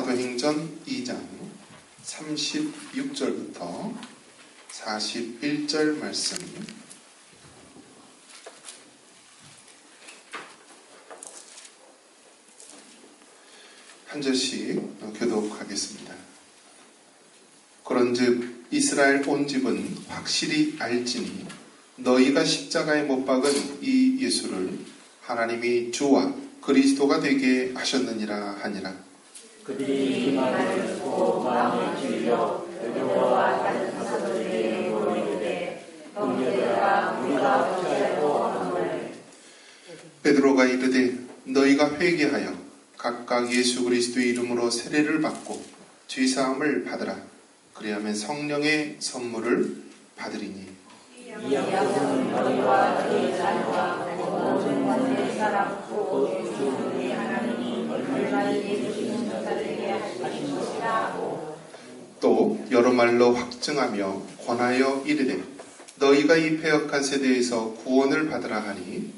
사도행전 2장 36절부터 41절 말씀 한 절씩 교독하겠습니다. 그런즉 이스라엘 온 집은 확실히 알지니 너희가 십자가에 못 박은 이 예수를 하나님이 주와 그리스도가 되게 하셨느니라 하니라. 그들이 이 말을 듣고 마음에 질려 베드로와 다른 사도들에게 물으되 형제들아 우리가 어찌하여 하노래. 베드로가 이르되 너희가 회개하여 각각 예수 그리스도의 이름으로 세례를 받고 죄사함을 받으라. 그리하면 성령의 선물을 받으리니 이 약속은 너희와 너희 자녀와 모든 원내 사람 곧 주의 하나님이 얼마나 예수시는 자들에게 하신 것이라고. 또 여러 말로 확증하며 권하여 이르되 너희가 이 패역한 세대에서 구원을 받으라 하니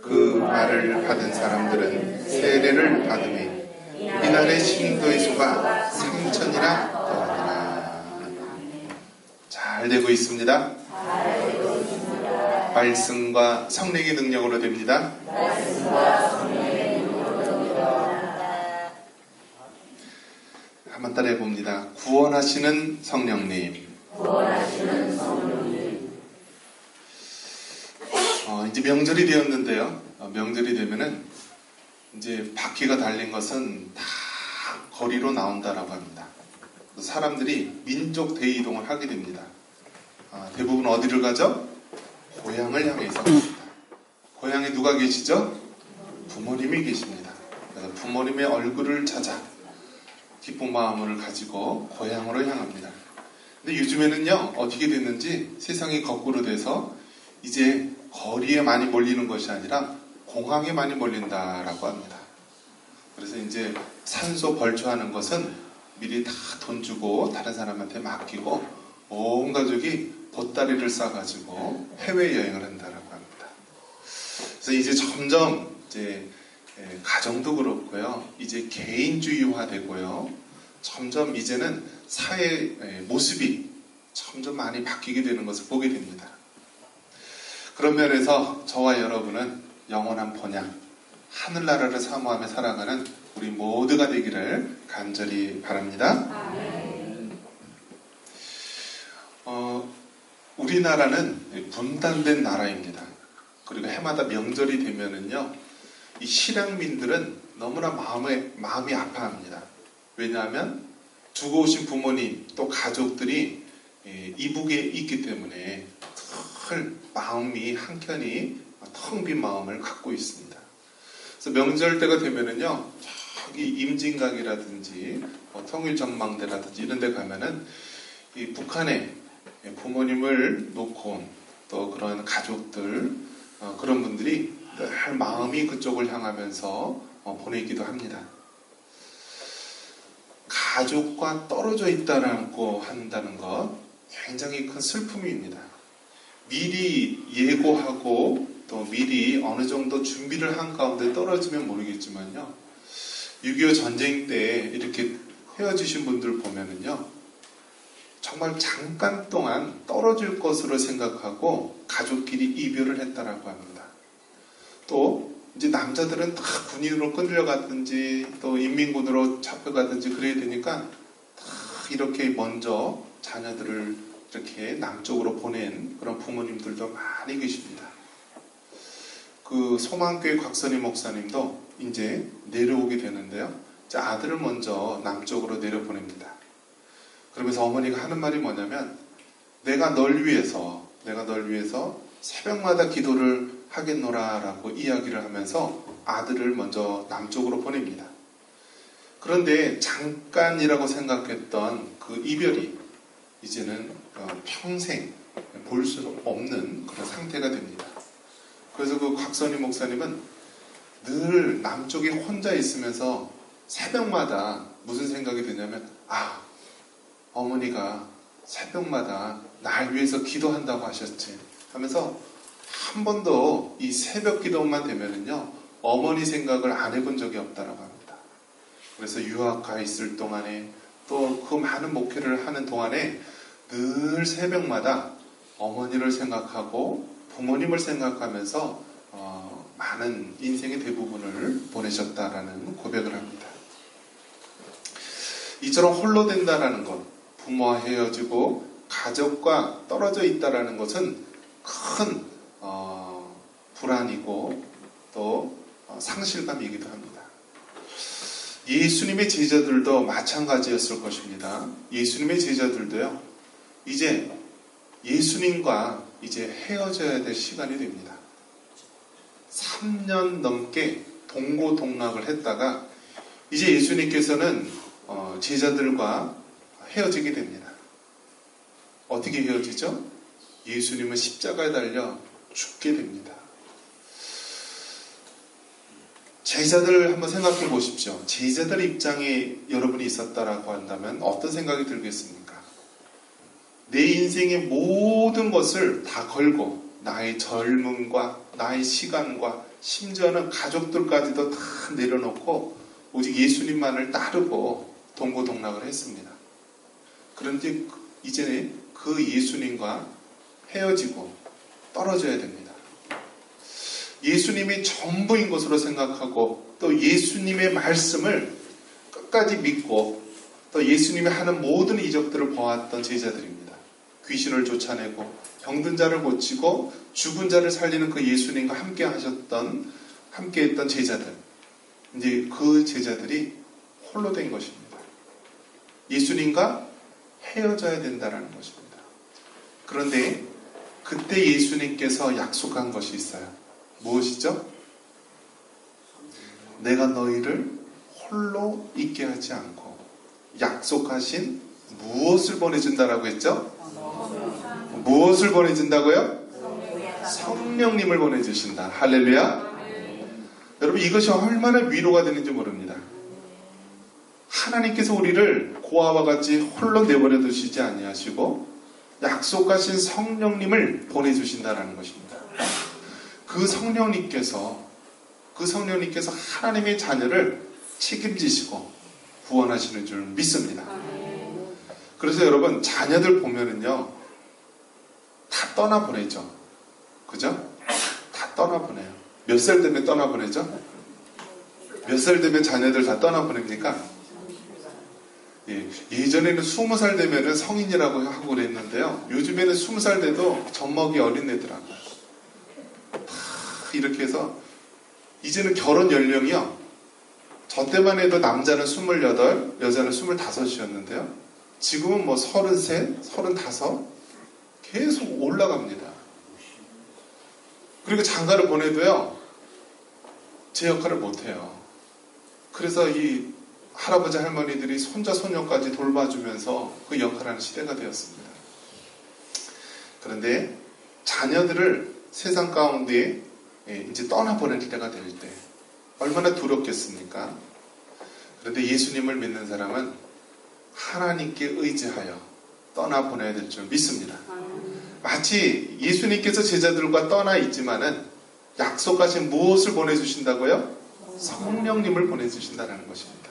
그 말을 받은 사람들은 세례를 받으매 이날의 신도의 수가 3,000이나 더하니라. 잘 되고 있습니다. 말씀과 성령의 능력으로 됩니다. 한번 따라해 봅니다. 구원하시는 성령님. 이제 명절이 되었는데요. 명절이 되면은 이제 바퀴가 달린 것은 다 거리로 나온다라고 합니다. 사람들이 민족 대이동을 하게 됩니다. 대부분 어디를 가죠? 고향을 향해서 갑니다. 고향에 누가 계시죠? 부모님이 계십니다. 그래서 부모님의 얼굴을 찾아 기쁜 마음을 가지고 고향으로 향합니다. 근데 요즘에는요, 어떻게 됐는지 세상이 거꾸로 돼서 이제 거리에 많이 몰리는 것이 아니라 공항에 많이 몰린다라고 합니다. 그래서 이제 산소 벌초하는 것은 미리 다 돈 주고 다른 사람한테 맡기고 온 가족이 보따리를 싸가지고 해외여행을 한다라고 합니다. 그래서 이제 점점 이제 가정도 그렇고요. 이제 개인주의화 되고요. 점점 이제는 사회 모습이 점점 많이 바뀌게 되는 것을 보게 됩니다. 그런 면에서 저와 여러분은 영원한 번향, 하늘나라를 사모하며 살아가는 우리 모두가 되기를 간절히 바랍니다. 우리나라는 분단된 나라입니다. 그리고 해마다 명절이 되면은요, 이 실향민들은 너무나 마음이 아파합니다. 왜냐하면 두고 오신 부모님 또 가족들이 이북에 있기 때문에 늘 마음이 한켠이 텅 빈 마음을 갖고 있습니다. 그래서 명절 때가 되면은요, 저기 임진각이라든지 통일전망대라든지 이런 데 가면은 이 북한에 부모님을 놓고 온 또 그런 가족들, 그런 분들이 늘 마음이 그쪽을 향하면서 보내기도 합니다. 가족과 떨어져 있다고 한다는 것 굉장히 큰 슬픔입니다. 미리 예고하고 또 미리 어느 정도 준비를 한 가운데 떨어지면 모르겠지만요, 6.25 전쟁 때 이렇게 헤어지신 분들 보면은요, 정말 잠깐 동안 떨어질 것으로 생각하고 가족끼리 이별을 했다라고 합니다. 또 이제 남자들은 다 군인으로 끌려갔든지 또 인민군으로 잡혀가든지 그래야 되니까 다 이렇게 먼저 자녀들을 이렇게 남쪽으로 보낸 그런 부모님들도 많이 계십니다. 그 소망교회 곽선희 목사님도 이제 내려오게 되는데요, 이제 아들을 먼저 남쪽으로 내려보냅니다. 그러면서 어머니가 하는 말이 뭐냐면, 내가 널 위해서 새벽마다 기도를 하겠노라 라고 이야기를 하면서 아들을 먼저 남쪽으로 보냅니다. 그런데 잠깐이라고 생각했던 그 이별이 이제는 평생 볼 수 없는 그런 상태가 됩니다. 그래서 그 곽선희 목사님은 늘 남쪽에 혼자 있으면서 새벽마다 무슨 생각이 드냐면, 어머니가 새벽마다 날 위해서 기도한다고 하셨지 하면서 한 번도 이 새벽 기도만 되면은요, 어머니 생각을 안 해본 적이 없다라고 합니다. 그래서 유학 가 있을 동안에 또 그 많은 목회를 하는 동안에 늘 새벽마다 어머니를 생각하고 부모님을 생각하면서 많은 인생의 대부분을 보내셨다라는 고백을 합니다. 이처럼 홀로 된다라는 것, 부모와 헤어지고 가족과 떨어져 있다라는 것은 큰 불안이고 또 상실감이기도 합니다. 예수님의 제자들도 마찬가지였을 것입니다. 예수님의 제자들도요, 이제 예수님과 이제 헤어져야 될 시간이 됩니다. 3년 넘게 동고동락을 했다가 이제 예수님께서는 제자들과 헤어지게 됩니다. 어떻게 헤어지죠? 예수님은 십자가에 달려 죽게 됩니다. 제자들 한번 생각해 보십시오. 제자들 입장에 여러분이 있었다라고 한다면 어떤 생각이 들겠습니까? 내 인생의 모든 것을 다 걸고 나의 젊음과 나의 시간과 심지어는 가족들까지도 다 내려놓고 오직 예수님만을 따르고 동고동락을 했습니다. 그런데 이제 그 예수님과 헤어지고 떨어져야 됩니다. 예수님이 전부인 것으로 생각하고 또 예수님의 말씀을 끝까지 믿고 또 예수님이 하는 모든 이적들을 보았던 제자들입니다. 귀신을 쫓아내고 병든 자를 고치고 죽은 자를 살리는 그 예수님과 함께 했던 제자들. 이제 그 제자들이 홀로 된 것입니다. 예수님과 헤어져야 된다는 것입니다. 그런데 그때 예수님께서 약속한 것이 있어요. 무엇이죠? 내가 너희를 홀로 있게 하지 않고 약속하신 무엇을 보내준다라고 했죠? 무엇을 보내준다고요? 성령님을 보내주신다. 할렐루야. 여러분, 이것이 얼마나 위로가 되는지 모릅니다. 하나님께서 우리를 고아와 같이 홀로 내버려 두시지 아니하시고 약속하신 성령님을 보내주신다라는 것입니다. 그 성령님께서 하나님의 자녀를 책임지시고 구원하시는 줄 믿습니다. 그래서 여러분, 자녀들 보면은요, 다 떠나보내죠. 그죠? 다 떠나보내요. 몇 살 되면 떠나보내죠? 몇 살 되면 자녀들 다 떠나보냅니까? 예전에는 20살 되면은 성인이라고 하고 그랬는데요. 요즘에는 20살 돼도 젖먹이 어린애더라고요. 이렇게 해서 이제는 결혼 연령이요. 저 때만 해도 남자는 28, 여자는 25이었는데요. 지금은 뭐 33, 35 계속 올라갑니다. 그리고 장가를 보내도요, 제 역할을 못해요. 그래서 이 할아버지 할머니들이 손자 손녀까지 돌봐주면서 그 역할을 하는 시대가 되었습니다. 그런데 자녀들을 세상 가운데 이제 떠나보낼 때가 될 때 얼마나 두렵겠습니까? 그런데 예수님을 믿는 사람은 하나님께 의지하여 떠나보내야 될 줄 믿습니다. 마치 예수님께서 제자들과 떠나 있지만은 약속하신 무엇을 보내주신다고요? 성령님을 보내주신다는 것입니다.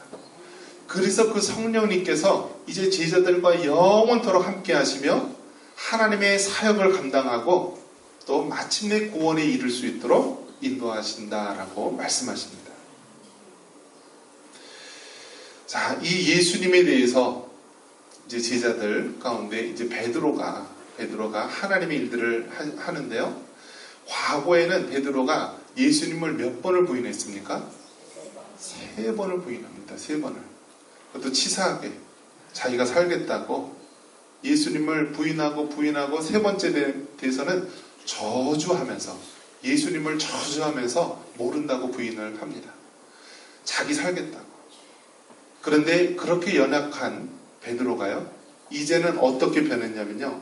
그래서 그 성령님께서 이제 제자들과 영원토록 함께 하시며 하나님의 사역을 감당하고 또 마침내 구원에 이를 수 있도록 인도하신다라고 말씀하십니다. 자, 이 예수님에 대해서 이제 제자들 가운데 이제 베드로가 하나님의 일들을 하는데요. 과거에는 베드로가 예수님을 몇 번을 부인했습니까? 3번을 부인합니다. 3번을. 그것도 치사하게 자기가 살겠다고 예수님을 부인하고 3번째 돼서는 저주하면서 예수님을 저주하면서 모른다고 부인을 합니다. 자기 살겠다고. 그런데 그렇게 연약한 베드로가요, 이제는 어떻게 변했냐면요,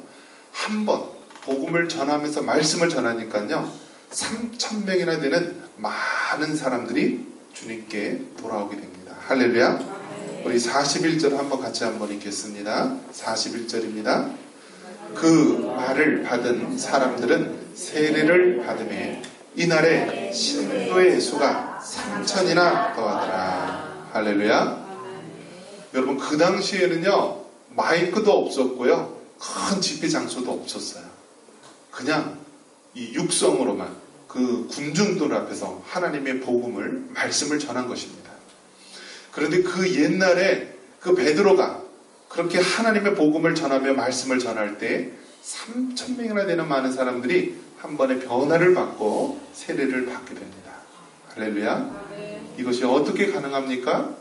한 번 복음을 전하면서 말씀을 전하니까요 3,000명이나 되는 많은 사람들이 주님께 돌아오게 됩니다. 할렐루야. 우리 41절 한번 같이 한번 읽겠습니다. 41절입니다. 그 말을 받은 사람들은 세례를 받음에 이날에 신도의 수가 3,000이나 더하더라. 할렐루야. 여러분 그 당시에는요 마이크도 없었고요 큰 집회 장소도 없었어요. 그냥 이 육성으로만 그 군중들 앞에서 하나님의 복음을 말씀을 전한 것입니다. 그런데 그 옛날에 그 베드로가 그렇게 하나님의 복음을 전하며 말씀을 전할 때 3,000명이나 되는 많은 사람들이 한 번에 변화를 받고 세례를 받게 됩니다. 할렐루야. 이것이 어떻게 가능합니까?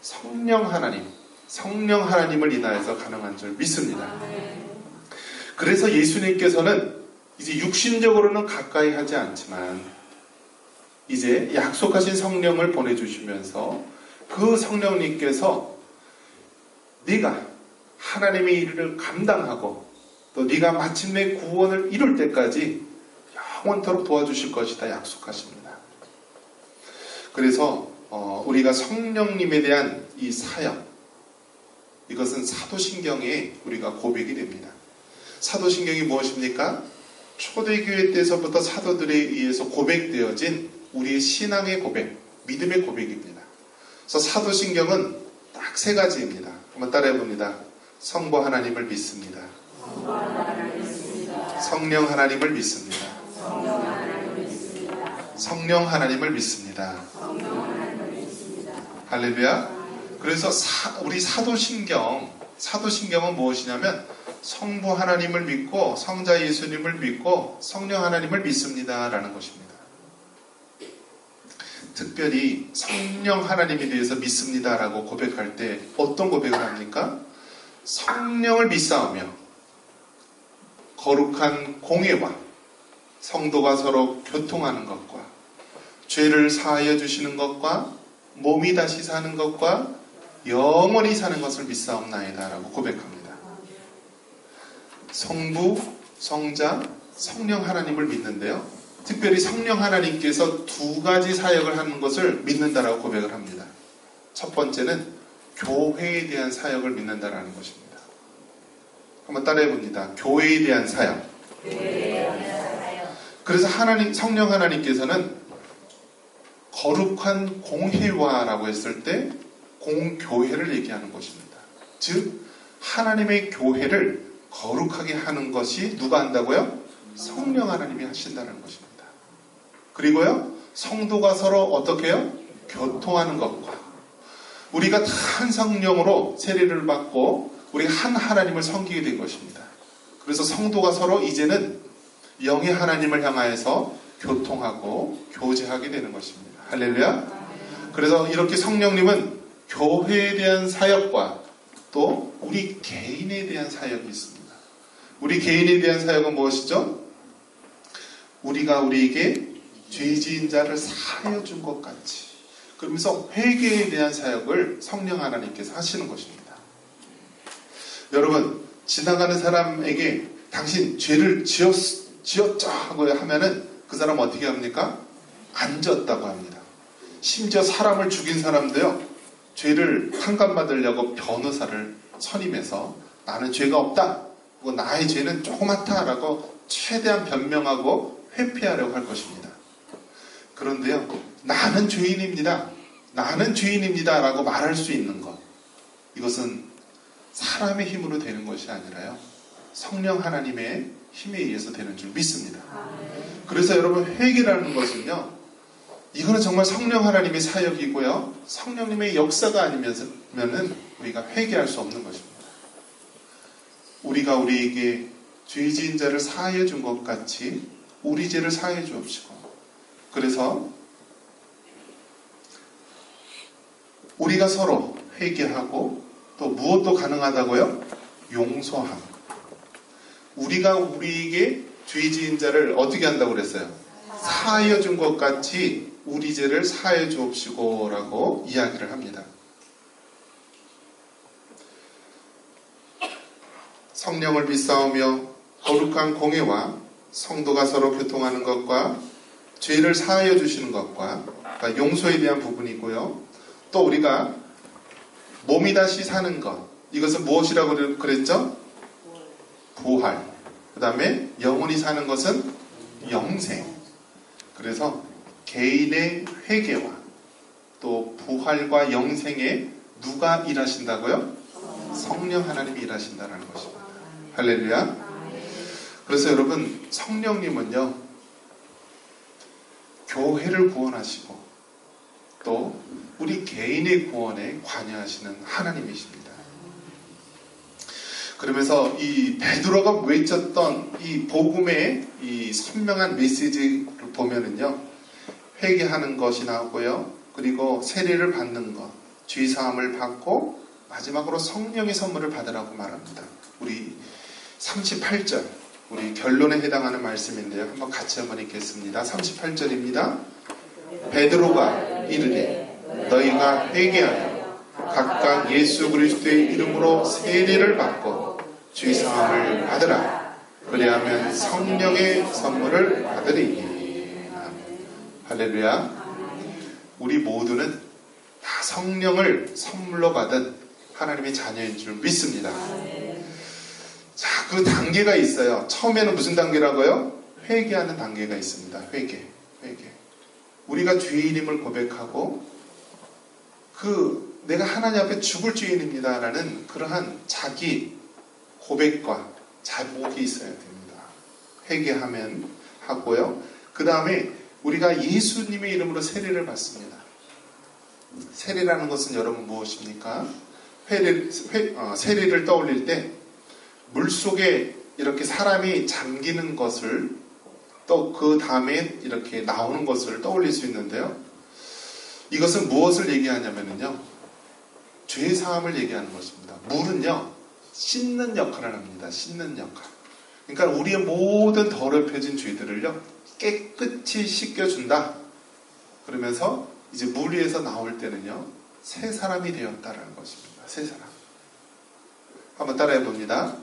성령 하나님을 인하여서 가능한 줄 믿습니다. 그래서 예수님께서는 이제 육신적으로는 가까이 하지 않지만 이제 약속하신 성령을 보내주시면서 그 성령님께서 네가 하나님의 일을 감당하고 또 네가 마침내 구원을 이룰 때까지 영원토록 도와주실 것이다 약속하십니다. 그래서 우리가 성령님에 대한 이 사역, 이것은 사도신경에 우리가 고백이 됩니다. 사도신경이 무엇입니까? 초대교회 때서부터 사도들에 의해서 고백되어진 우리의 신앙의 고백, 믿음의 고백입니다. 그래서 사도신경은 딱 3가지입니다. 한번 따라해봅니다. 성부 하나님을 믿습니다. 성령 하나님을 믿습니다. 성령 하나님을 믿습니다. 할렐루야. 그래서 우리 사도신경은 무엇이냐면 성부 하나님을 믿고 성자 예수님을 믿고 성령 하나님을 믿습니다 라는 것입니다. 특별히 성령 하나님에 대해서 믿습니다 라고 고백할 때 어떤 고백을 합니까? 성령을 믿사오며 거룩한 공예와 성도가 서로 교통하는 것과 죄를 사하여 주시는 것과 몸이 다시 사는 것과 영원히 사는 것을 믿사옵나이다 라고 고백합니다. 성부, 성자, 성령 하나님을 믿는데요. 특별히 성령 하나님께서 2가지 사역을 하는 것을 믿는다라고 고백을 합니다. 첫 번째는 교회에 대한 사역을 믿는다라는 것입니다. 한번 따라해봅니다. 교회에 대한 사역. 그래서 성령 하나님께서는 거룩한 공회화라고 했을 때 공교회를 얘기하는 것입니다. 즉 하나님의 교회를 거룩하게 하는 것이 누가 한다고요? 성령 하나님이 하신다는 것입니다. 그리고요 성도가 서로 어떻게 해요? 교통하는 것과 우리가 한 성령으로 세례를 받고 우리 한 하나님을 섬기게 된 것입니다. 그래서 성도가 서로 이제는 영의 하나님을 향하여서 교통하고 교제하게 되는 것입니다. 할렐루야. 그래서 이렇게 성령님은 교회에 대한 사역과 또 우리 개인에 대한 사역이 있습니다. 우리 개인에 대한 사역은 무엇이죠? 우리가 우리에게 죄지은 자를 사하여 준 것 같이, 그러면서 회개에 대한 사역을 성령 하나님께서 하시는 것입니다. 여러분, 지나가는 사람에게 당신 죄를 지었죠 하고 하면은 그 사람 어떻게 합니까? 안 졌다고 합니다. 심지어 사람을 죽인 사람도요, 죄를 판단받으려고 변호사를 선임해서 나는 죄가 없다, 나의 죄는 조그맣다라고 최대한 변명하고 회피하려고 할 것입니다. 그런데요, 나는 죄인입니다 라고 말할 수 있는 것, 이것은 사람의 힘으로 되는 것이 아니라요 성령 하나님의 힘에 의해서 되는 줄 믿습니다. 그래서 여러분, 회개라는 것은요, 이거는 정말 성령 하나님의 사역이고요, 성령님의 역사가 아니면은 우리가 회개할 수 없는 것입니다. 우리가 우리에게 죄지은 자를 사하여 준 것 같이 우리 죄를 사하여 주옵시고, 그래서 우리가 서로 회개하고 또 무엇도 가능하다고요? 용서함. 우리가 우리에게 죄지은 자를 어떻게 한다고 그랬어요? 사하여 준 것 같이 우리 죄를 사하여 주옵시고 라고 이야기를 합니다. 성령을 믿사오며 거룩한 공예와 성도가 서로 교통하는 것과 죄를 사하여 주시는 것과, 그러니까 용서에 대한 부분이고요, 또 우리가 몸이 다시 사는 것, 이것은 무엇이라고 그랬죠? 부활. 그 다음에 영원히 사는 것은 영생. 그래서 개인의 회개와 또 부활과 영생에 누가 일하신다고요? 성령 하나님이 일하신다는 것입니다. 할렐루야. 그래서 여러분, 성령님은요, 교회를 구원하시고 또 우리 개인의 구원에 관여하시는 하나님이십니다. 그러면서 이 베드로가 외쳤던 이 복음의 이 선명한 메시지를 보면은요, 회개하는 것이 나오고요, 그리고 세례를 받는 것, 죄사함을 받고 마지막으로 성령의 선물을 받으라고 말합니다. 우리 38절, 우리 결론에 해당하는 말씀인데요. 한번 같이 한번 읽겠습니다. 38절입니다. 베드로가 이르되 너희가 회개하여 각각 예수 그리스도의 이름으로 세례를 받고 죄사함을 받으라. 그리하면 성령의 선물을 받으리니. 할렐루야. 우리 모두는 다 성령을 선물로 받은 하나님의 자녀인 줄 믿습니다. 자, 그 단계가 있어요. 처음에는 무슨 단계라고요? 회개하는 단계가 있습니다. 회개. 우리가 죄인임을 고백하고 내가 하나님 앞에 죽을 죄인입니다라는 그러한 자기 고백과 자복이 있어야 됩니다. 회개하면 하고요. 그 다음에 우리가 예수님의 이름으로 세례를 받습니다. 세례라는 것은 여러분 무엇입니까? 세례를 떠올릴 때 물속에 이렇게 사람이 잠기는 것을, 또 그 다음에 이렇게 나오는 것을 떠올릴 수 있는데요. 이것은 무엇을 얘기하냐면요, 죄사함을 얘기하는 것입니다. 물은요, 씻는 역할을 합니다. 씻는 역할. 그러니까 우리의 모든 더럽혀진 죄들을요, 깨끗이 씻겨준다. 그러면서 이제 물 위에서 나올 때는요, 새 사람이 되었다라는 것입니다. 새 사람. 한번 따라해 봅니다.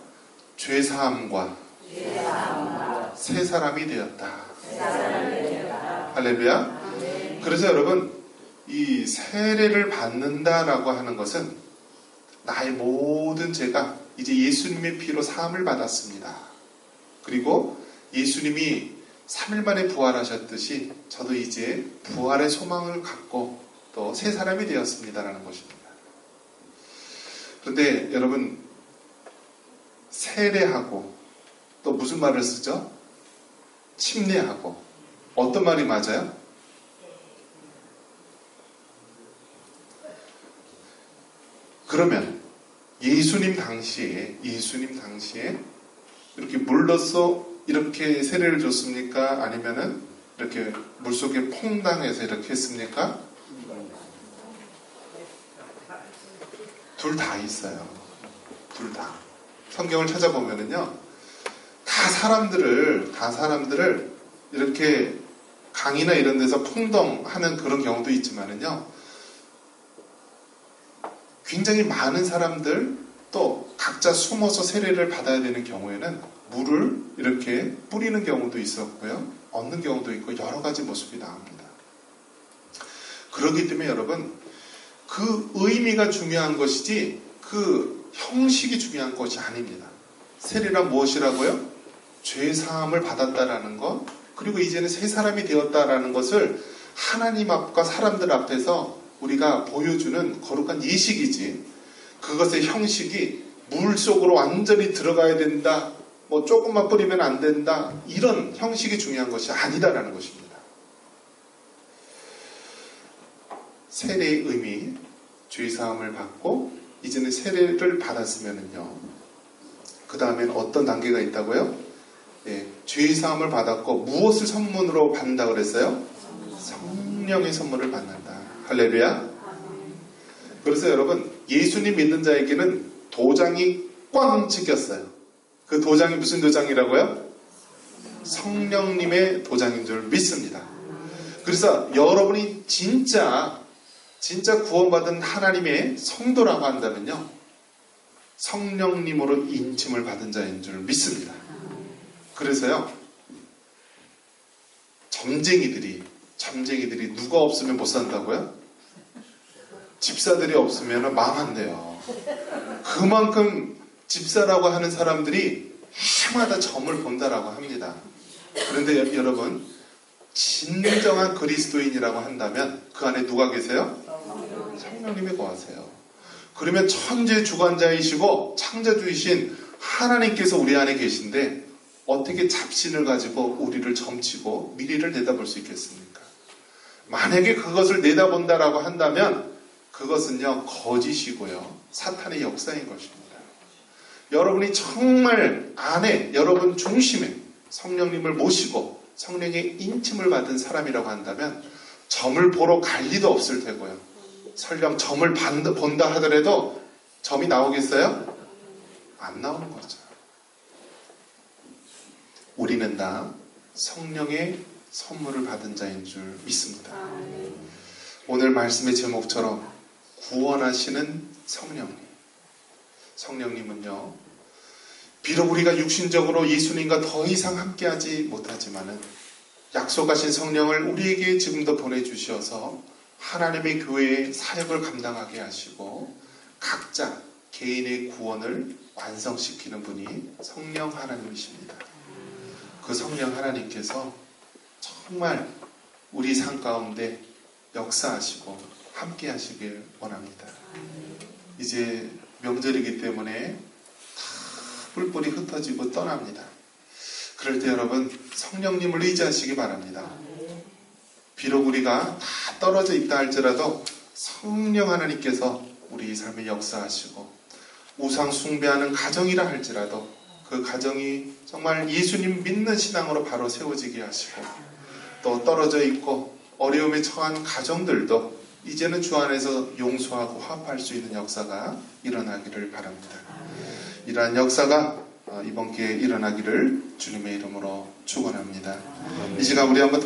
죄사함과 새 사람이 되었다. 할렐루야. 그래서 여러분, 이 세례를 받는다라고 하는 것은 나의 모든 죄가 이제 예수님의 피로 사함을 받았습니다. 그리고 예수님이 3일 만에 부활하셨듯이 저도 이제 부활의 소망을 갖고 또 새 사람이 되었습니다라는 것입니다. 그런데 여러분, 세례하고 또 무슨 말을 쓰죠? 침례하고. 어떤 말이 맞아요? 그러면 예수님 당시에 이렇게 물로써 이렇게 세례를 줬습니까? 아니면은 이렇게 물속에 퐁당해서 이렇게 했습니까? 둘 다 있어요. 둘 다. 성경을 찾아보면은요, 다 사람들을 이렇게 강이나 이런 데서 풍덩하는 그런 경우도 있지만은요, 굉장히 많은 사람들, 또 각자 숨어서 세례를 받아야 되는 경우에는 물을 이렇게 뿌리는 경우도 있었고요, 얻는 경우도 있고, 여러 가지 모습이 나옵니다. 그렇기 때문에 여러분, 그 의미가 중요한 것이지 그 형식이 중요한 것이 아닙니다. 세례란 무엇이라고요? 죄사함을 받았다라는 것, 그리고 이제는 새 사람이 되었다라는 것을 하나님 앞과 사람들 앞에서 우리가 보여주는 거룩한 예식이지, 그것의 형식이 물 속으로 완전히 들어가야 된다, 뭐 조금만 뿌리면 안 된다, 이런 형식이 중요한 것이 아니다라는 것입니다. 세례의 의미, 죄사함을 받고 이제는 세례를 받았으면은요, 그 다음엔 어떤 단계가 있다고요? 죄사함을 받았고 무엇을 선물로 받는다고 그랬어요? 성령의 선물을 받는다. 할렐루야. 그래서 여러분, 예수님 믿는 자에게는 도장이 꽝 찍혔어요. 그 도장이 무슨 도장이라고요? 성령님의 도장인 줄 믿습니다. 그래서 여러분이 진짜 구원받은 하나님의 성도라고 한다면요, 성령님으로 인침을 받은 자인 줄 믿습니다. 그래서요, 점쟁이들이 누가 없으면 못 산다고요? 집사들이 없으면 망한대요. 그만큼 집사라고 하는 사람들이 해마다 점을 본다라고 합니다. 그런데 여러분, 진정한 그리스도인이라고 한다면 그 안에 누가 계세요? 성령님이 거하세요. 그러면 천재 주관자이시고 창조주이신 하나님께서 우리 안에 계신데 어떻게 잡신을 가지고 우리를 점치고 미래를 내다볼 수 있겠습니까? 만약에 그것을 내다본다라고 한다면 그것은요 거짓이고요 사탄의 역사인 것입니다. 여러분이 정말 안에 여러분 중심에 성령님을 모시고 성령의 인침을 받은 사람이라고 한다면 점을 보러 갈 리도 없을 테고요. 설령 점을 본다 하더라도 점이 나오겠어요? 안 나오는 거죠. 우리는 다 성령의 선물을 받은 자인 줄 믿습니다. 오늘 말씀의 제목처럼 구원하시는 성령님. 성령님은요, 비록 우리가 육신적으로 예수님과 더 이상 함께하지 못하지만은 약속하신 성령을 우리에게 지금도 보내주셔서 하나님의 교회의 사역을 감당하게 하시고 각자 개인의 구원을 완성시키는 분이 성령 하나님이십니다. 그 성령 하나님께서 정말 우리 삶 가운데 역사하시고 함께 하시길 원합니다. 이제 명절이기 때문에 다 뿔뿔이 흩어지고 떠납니다. 그럴 때 여러분 성령님을 의지하시기 바랍니다. 비록 우리가 다 떨어져 있다 할지라도 성령 하나님께서 우리 삶에 역사하시고 우상 숭배하는 가정이라 할지라도 그 가정이 정말 예수님 믿는 신앙으로 바로 세워지게 하시고 또 떨어져 있고 어려움에 처한 가정들도 이제는 주 안에서 용서하고 화합할 수 있는 역사가 일어나기를 바랍니다. 이러한 역사가 이번 기회에 일어나기를 주님의 이름으로 축원합니다. 이 시간 우리 한번